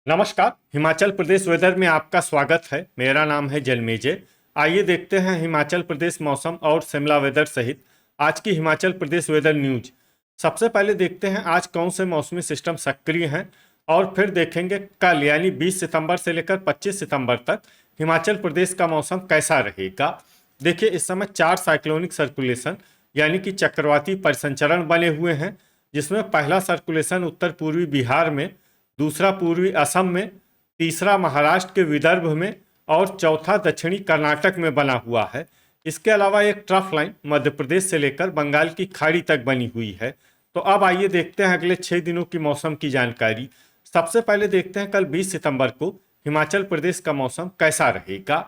नमस्कार। हिमाचल प्रदेश वेदर में आपका स्वागत है। मेरा नाम है जन्मेजय। आइए देखते हैं हिमाचल प्रदेश मौसम और शिमला वेदर सहित आज की हिमाचल प्रदेश वेदर न्यूज। सबसे पहले देखते हैं आज कौन से मौसमी सिस्टम सक्रिय हैं और फिर देखेंगे कल यानी 20 सितंबर से लेकर 25 सितंबर तक हिमाचल प्रदेश का मौसम कैसा रहेगा। देखिए, इस समय 4 साइक्लोनिक सर्कुलेशन यानी कि चक्रवाती परिसंचरण बने हुए हैं, जिसमें पहला सर्कुलेशन उत्तर पूर्वी बिहार में, दूसरा पूर्वी असम में, तीसरा महाराष्ट्र के विदर्भ में और चौथा दक्षिणी कर्नाटक में बना हुआ है। इसके अलावा एक ट्रफ लाइन मध्य प्रदेश से लेकर बंगाल की खाड़ी तक बनी हुई है। तो अब आइए देखते हैं अगले 6 दिनों की मौसम की जानकारी। सबसे पहले देखते हैं कल 20 सितंबर को हिमाचल प्रदेश का मौसम कैसा रहेगा।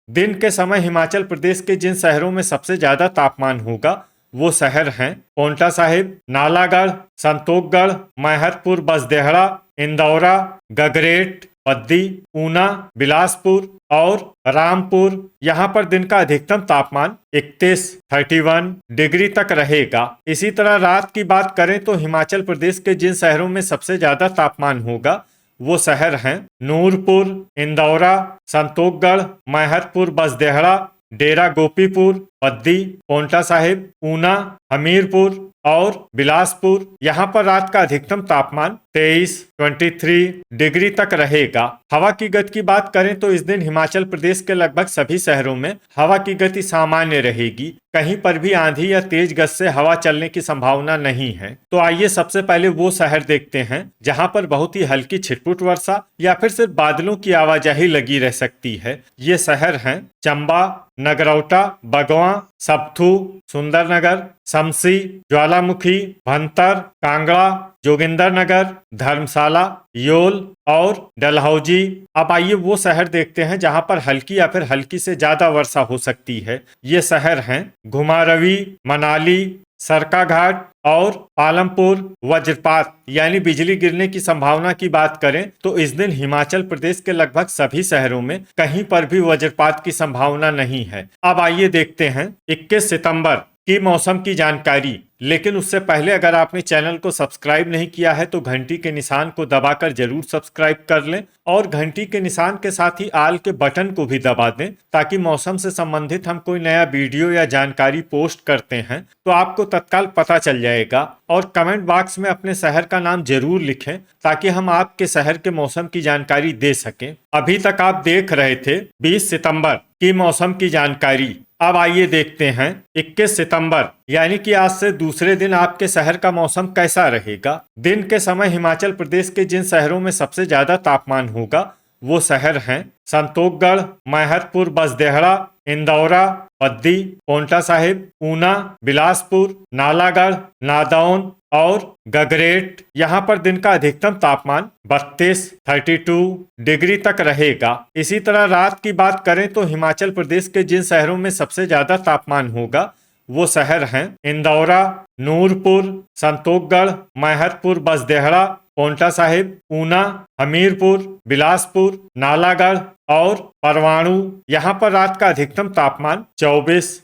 दिन के समय हिमाचल प्रदेश के जिन शहरों में सबसे ज्यादा तापमान होगा वो शहर हैं पांवटा साहिब, नालागढ़, संतोखगढ़, मैहतपुर, बसदेहड़ा, इंदौरा, गगरेट, बद्दी, ऊना, बिलासपुर और रामपुर। यहाँ पर दिन का अधिकतम तापमान 31 डिग्री तक रहेगा। इसी तरह रात की बात करें तो हिमाचल प्रदेश के जिन शहरों में सबसे ज्यादा तापमान होगा वो शहर हैं नूरपुर, इंदौरा, संतोखगढ़, मैहतपुर, बसदेहड़ा, डेरा गोपीपुर, बद्दी, पांवटा साहिब, ऊना, हमीरपुर और बिलासपुर। यहाँ पर रात का अधिकतम तापमान 23 डिग्री तक रहेगा। हवा की गति की बात करें तो इस दिन हिमाचल प्रदेश के लगभग सभी शहरों में हवा की गति सामान्य रहेगी। कहीं पर भी आंधी या तेज गति से हवा चलने की संभावना नहीं है। तो आइए सबसे पहले वो शहर देखते हैं जहां पर बहुत ही हल्की छिटपुट वर्षा या फिर सिर्फ बादलों की आवाजाही लगी रह सकती है। ये शहर हैं चंबा, नगरौटा, बगवां, सबथू, सुंदरनगर, शमसी, ज्वालामुखी, भंतर, कांगड़ा, जोगिंदरनगर, धर्मशाला, योल और डलहौजी। अब आइए वो शहर देखते हैं जहां पर हल्की या फिर हल्की से ज्यादा वर्षा हो सकती है। ये शहर हैं घुमारवी, मनाली, सरकाघाट और पालमपुर। वज्रपात यानी बिजली गिरने की संभावना की बात करें तो इस दिन हिमाचल प्रदेश के लगभग सभी शहरों में कहीं पर भी वज्रपात की संभावना नहीं है। अब आइए देखते हैं 21 सितंबर की मौसम की जानकारी। लेकिन उससे पहले अगर आपने चैनल को सब्सक्राइब नहीं किया है तो घंटी के निशान को दबाकर जरूर सब्सक्राइब कर लें और घंटी के निशान के साथ ही आल के बटन को भी दबा दें, ताकि मौसम से संबंधित हम कोई नया वीडियो या जानकारी पोस्ट करते हैं तो आपको तत्काल पता चल जाएगा। और कमेंट बॉक्स में अपने शहर का नाम जरूर लिखें ताकि हम आपके शहर के मौसम की जानकारी दे सकें। अभी तक आप देख रहे थे 20 सितंबर की मौसम की जानकारी। अब आइए देखते हैं 21 सितंबर यानी कि आज से दूसरे दिन आपके शहर का मौसम कैसा रहेगा। दिन के समय हिमाचल प्रदेश के जिन शहरों में सबसे ज्यादा तापमान होगा वो शहर हैं संतोखगढ़, मैहतपुर, बसदेहड़ा, इंदौरा, बद्दी, पांवटा साहिब, ऊना, बिलासपुर, नालागढ़, नादौन और गगरेट। यहाँ पर दिन का अधिकतम तापमान 32 डिग्री तक रहेगा। इसी तरह रात की बात करें तो हिमाचल प्रदेश के जिन शहरों में सबसे ज्यादा तापमान होगा वो शहर हैं इंदौरा, नूरपुर, संतोखगढ़, मैहतपुर, बसदेहड़ा, पांवटा साहिब, ऊना, हमीरपुर, बिलासपुर, नालागढ़ और परवाणु। यहाँ पर रात का अधिकतम तापमान 24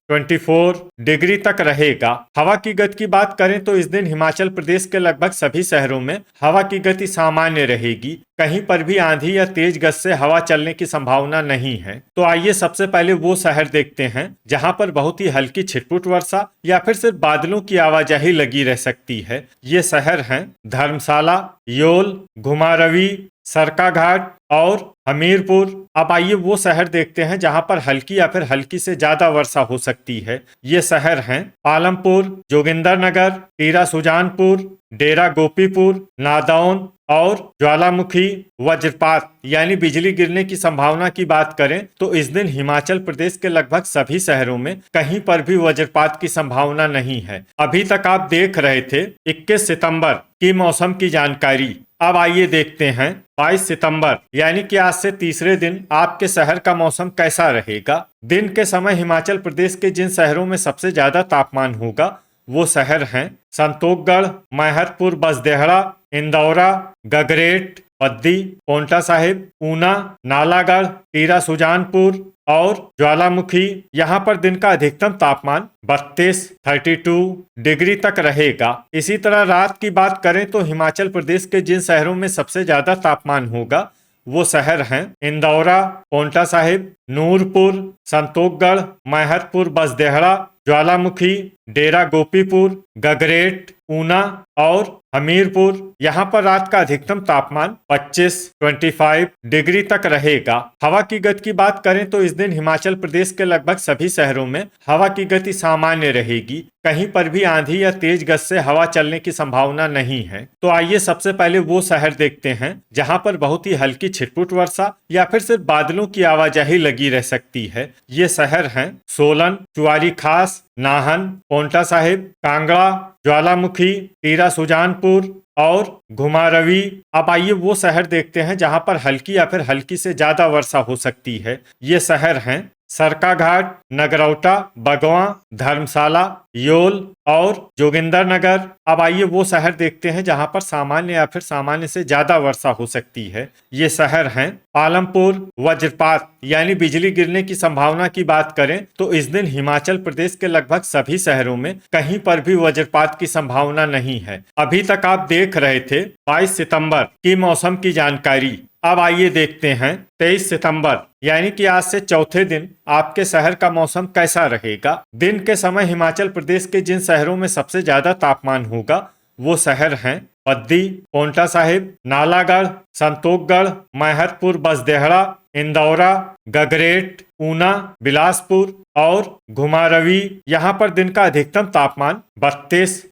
डिग्री तक रहेगा। हवा की गति की बात करें तो इस दिन हिमाचल प्रदेश के लगभग सभी शहरों में हवा की गति सामान्य रहेगी। कहीं पर भी आंधी या तेज गति से हवा चलने की संभावना नहीं है। तो आइए सबसे पहले वो शहर देखते हैं जहां पर बहुत ही हल्की छिटपुट वर्षा या फिर सिर्फ बादलों की आवाजाही लगी रह सकती है। ये शहर हैं धर्मशाला, योल, घुमारवी, सरकाघाट और हमीरपुर। अब आइए वो शहर देखते हैं जहां पर हल्की या फिर हल्की से ज्यादा वर्षा हो सकती है। ये शहर हैं पालमपुर, जोगिंदरनगर, टीरा सुजानपुर, डेरा गोपीपुर, नादौन और ज्वालामुखी। वज्रपात यानी बिजली गिरने की संभावना की बात करें तो इस दिन हिमाचल प्रदेश के लगभग सभी शहरों में कहीं पर भी वज्रपात की संभावना नहीं है। अभी तक आप देख रहे थे 21 सितंबर की मौसम की जानकारी। अब आइए देखते हैं 22 सितंबर यानी कि आज से तीसरे दिन आपके शहर का मौसम कैसा रहेगा। दिन के समय हिमाचल प्रदेश के जिन शहरों में सबसे ज्यादा तापमान होगा वो शहर हैं संतोखगढ़, मैहतपुर, बसदेहड़ा, इंदौरा, गगरेट, बद्दी, पोंटा साहिब, ऊना, नालागढ़, टीरा सुजानपुर और ज्वालामुखी। यहाँ पर दिन का अधिकतम तापमान 32 डिग्री तक रहेगा। इसी तरह रात की बात करें तो हिमाचल प्रदेश के जिन शहरों में सबसे ज्यादा तापमान होगा वो शहर हैं इंदौरा, पोंटा साहिब, नूरपुर, संतोखगढ़, मैहतपुर बसदेहड़ा, ज्वालामुखी, डेरा गोपीपुर, गगरेट, ऊना और हमीरपुर। यहाँ पर रात का अधिकतम तापमान 25 डिग्री तक रहेगा। हवा की गति की बात करें तो इस दिन हिमाचल प्रदेश के लगभग सभी शहरों में हवा की गति सामान्य रहेगी। कहीं पर भी आंधी या तेज गति से हवा चलने की संभावना नहीं है। तो आइए सबसे पहले वो शहर देखते हैं जहाँ पर बहुत ही हल्की छिटपुट वर्षा या फिर सिर्फ बादलों की आवाजाही लगी रह सकती है। ये शहर हैं सोलन, चुआरी खास, नाहन, पोंटा साहिब, कांगड़ा, ज्वालामुखी, टीरा सुजानपुर और घुमारवी। अब आइए वो शहर देखते हैं जहां पर हल्की या फिर हल्की से ज्यादा वर्षा हो सकती है। ये शहर हैं सरकाघाट, नगरौटा, बगवां, धर्मशाला, योल और जोगिंदरनगर। अब आइए वो शहर देखते हैं जहां पर सामान्य या फिर सामान्य से ज्यादा वर्षा हो सकती है। ये शहर हैं पालमपुर। वज्रपात यानी बिजली गिरने की संभावना की बात करें तो इस दिन हिमाचल प्रदेश के लगभग सभी शहरों में कहीं पर भी वज्रपात की संभावना नहीं है। अभी तक आप देख रहे थे 22 सितंबर की मौसम की जानकारी। अब आइए देखते हैं 23 सितंबर यानी कि आज से चौथे दिन आपके शहर का मौसम कैसा रहेगा। दिन के समय हिमाचल प्रदेश के जिन शहरों में सबसे ज्यादा तापमान होगा वो शहर हैं बद्दी, पोंटा साहिब, नालागढ़, संतोखगढ़, मैहतपुर बसदेहड़ा, इंदौरा, गगरेट, ऊना, बिलासपुर और घुमारवी। यहाँ पर दिन का अधिकतम तापमान 32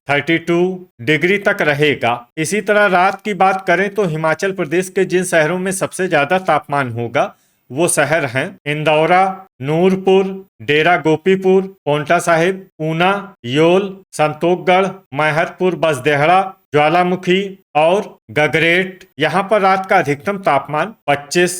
डिग्री तक रहेगा। इसी तरह रात की बात करें तो हिमाचल प्रदेश के जिन शहरों में सबसे ज्यादा तापमान होगा वो शहर हैं इंदौरा, नूरपुर, डेरा गोपीपुर, पोंटा साहिब, ऊना, योल, संतोखगढ़, मैहतपुर बसदेहड़ा, ज्वालामुखी और गगरेट। यहाँ पर रात का अधिकतम तापमान 25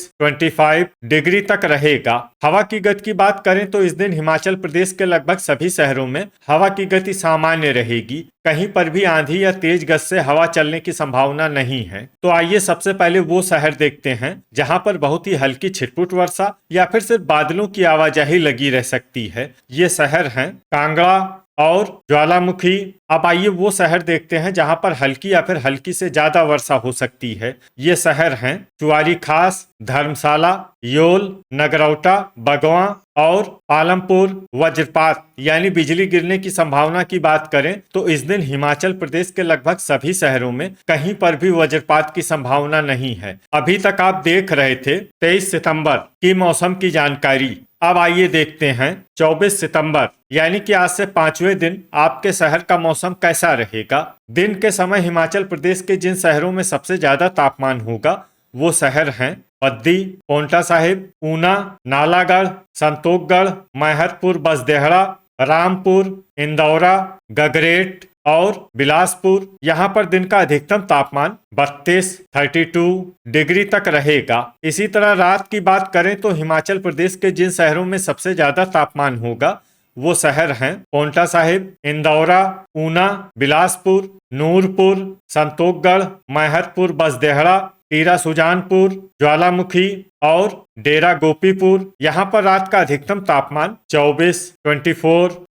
डिग्री तक रहेगा। हवा की गति की बात करें तो इस दिन हिमाचल प्रदेश के लगभग सभी शहरों में हवा की गति सामान्य रहेगी। कहीं पर भी आंधी या तेज गति से हवा चलने की संभावना नहीं है। तो आइए सबसे पहले वो शहर देखते हैं जहाँ पर बहुत ही हल्की छिटपुट वर्षा या फिर सिर्फ बादलों की आवाजाही लगी रह सकती है। ये शहर हैं कांगड़ा और ज्वालामुखी। अब आइए वो शहर देखते हैं जहां पर हल्की या फिर हल्की से ज्यादा वर्षा हो सकती है। ये शहर हैं चुआरी खास, धर्मशाला, योल, नगरौटा, बगवां और पालमपुर। वज्रपात यानी बिजली गिरने की संभावना की बात करें तो इस दिन हिमाचल प्रदेश के लगभग सभी शहरों में कहीं पर भी वज्रपात की संभावना नहीं है। अभी तक आप देख रहे थे 23 सितंबर की मौसम की जानकारी। अब आइए देखते हैं 24 सितंबर यानी कि आज से 5वें दिन आपके शहर का मौसम कैसा रहेगा। दिन के समय हिमाचल प्रदेश के जिन शहरों में सबसे ज्यादा तापमान होगा वो शहर हैं बद्दी, पोंटा साहिब, ऊना, नालागढ़, संतोखगढ़, मैहतपुर बसदेहड़ा, रामपुर, इंदौरा, गगरेट और बिलासपुर। यहाँ पर दिन का अधिकतम तापमान 32 डिग्री तक रहेगा। इसी तरह रात की बात करें तो हिमाचल प्रदेश के जिन शहरों में सबसे ज्यादा तापमान होगा वो शहर हैं पोंटा साहिब, इंदौरा, ऊना, बिलासपुर, नूरपुर, संतोखगढ़, मैहतपुर बसदेहड़ा, टीरा सुजानपुर, ज्वालामुखी और डेरा गोपीपुर। यहाँ पर रात का अधिकतम तापमान 24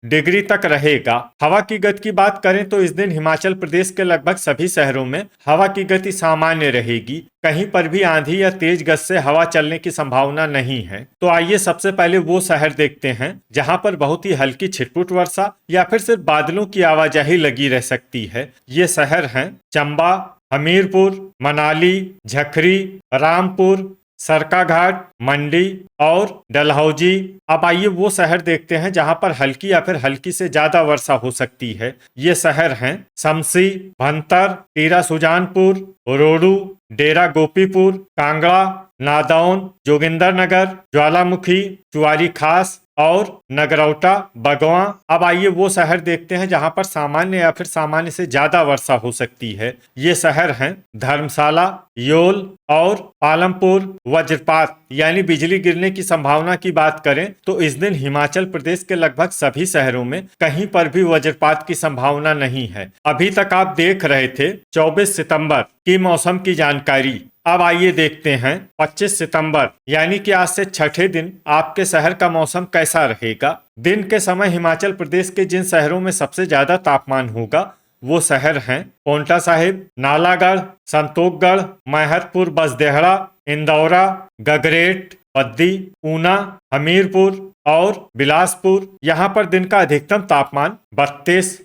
डिग्री तक रहेगा। हवा की गति की बात करें तो इस दिन हिमाचल प्रदेश के लगभग सभी शहरों में हवा की गति सामान्य रहेगी। कहीं पर भी आंधी या तेज गति से हवा चलने की संभावना नहीं है। तो आइए सबसे पहले वो शहर देखते हैं जहाँ पर बहुत ही हल्की छिटपुट वर्षा या फिर सिर्फ बादलों की आवाजाही लगी रह सकती है। ये शहर हैं चंबा, हमीरपुर, मनाली, झखरी, रामपुर, सरकाघाट, मंडी और डलहौजी। अब आइए वो शहर देखते हैं जहां पर हल्की या फिर हल्की से ज्यादा वर्षा हो सकती है। ये शहर हैं शमसी, भंतर, टीरा सुजानपुर, रोडू, डेरा गोपीपुर, कांगड़ा, नादौन, जोगिंदरनगर, ज्वालामुखी, चुआरी खास और नगरौटा, बगवां। अब आइए वो शहर देखते हैं जहां पर सामान्य या फिर सामान्य से ज्यादा वर्षा हो सकती है। ये शहर हैं धर्मशाला, योल और पालमपुर। वज्रपात यानी बिजली गिरने की संभावना की बात करें तो इस दिन हिमाचल प्रदेश के लगभग सभी शहरों में कहीं पर भी वज्रपात की संभावना नहीं है। अभी तक आप देख रहे थे 24 सितंबर की मौसम की जानकारी। अब आइए देखते हैं 25 सितंबर यानी कि आज से छठे दिन आपके शहर का मौसम कैसा रहेगा। दिन के समय हिमाचल प्रदेश के जिन शहरों में सबसे ज्यादा तापमान होगा वो शहर हैं पांवटा साहिब, नालागढ़, संतोखगढ़, मैहतपुर, बसदेहड़ा, इंदौरा, गगरेट, बद्दी, ऊना, हमीरपुर और बिलासपुर। यहाँ पर दिन का अधिकतम तापमान 32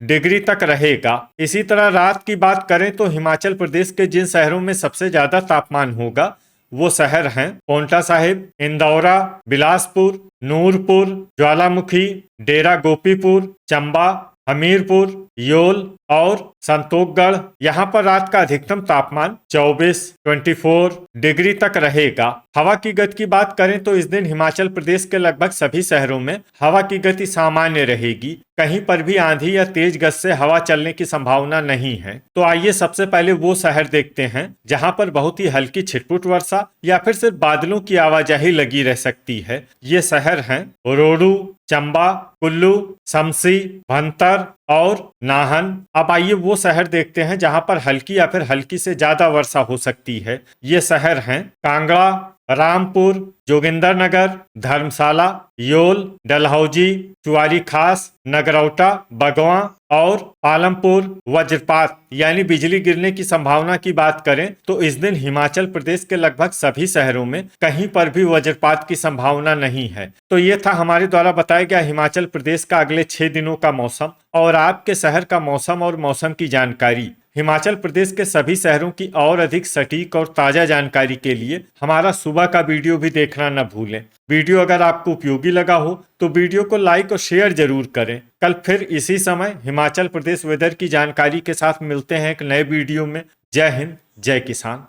डिग्री तक रहेगा। इसी तरह रात की बात करें तो हिमाचल प्रदेश के जिन शहरों में सबसे ज्यादा तापमान होगा वो शहर हैं पांवटा साहिब, इंदौरा, बिलासपुर, नूरपुर, ज्वालामुखी, डेरा गोपीपुर, चंबा, हमीरपुर, योल और संतोखगढ़। यहाँ पर रात का अधिकतम तापमान 24 डिग्री तक रहेगा। हवा की गति की बात करें तो इस दिन हिमाचल प्रदेश के लगभग सभी शहरों में हवा की गति सामान्य रहेगी। कहीं पर भी आंधी या तेज गति से हवा चलने की संभावना नहीं है। तो आइए सबसे पहले वो शहर देखते हैं जहां पर बहुत ही हल्की छिटपुट वर्षा या फिर सिर्फ बादलों की आवाजाही लगी रह सकती है। ये शहर हैं रोहडू, चंबा, कुल्लू, शमसी, भंतर और नाहन। अब आइए वो शहर देखते हैं जहां पर हल्की या फिर हल्की से ज्यादा वर्षा हो सकती है। ये शहर हैं कांगड़ा, रामपुर, जोगिंदरनगर, धर्मशाला, योल, डलहौजी, चुआरी खास, नगरौटा, बगवा और पालमपुर। वज्रपात यानी बिजली गिरने की संभावना की बात करें तो इस दिन हिमाचल प्रदेश के लगभग सभी शहरों में कहीं पर भी वज्रपात की संभावना नहीं है। तो ये था हमारे द्वारा बताया गया हिमाचल प्रदेश का अगले 6 दिनों का मौसम और आपके शहर का मौसम और मौसम की जानकारी। हिमाचल प्रदेश के सभी शहरों की और अधिक सटीक और ताजा जानकारी के लिए हमारा सुबह का वीडियो भी देखना न भूलें। वीडियो अगर आपको उपयोगी लगा हो तो वीडियो को लाइक और शेयर जरूर करें। कल फिर इसी समय हिमाचल प्रदेश वेदर की जानकारी के साथ मिलते हैं एक नए वीडियो में। जय हिंद, जय किसान।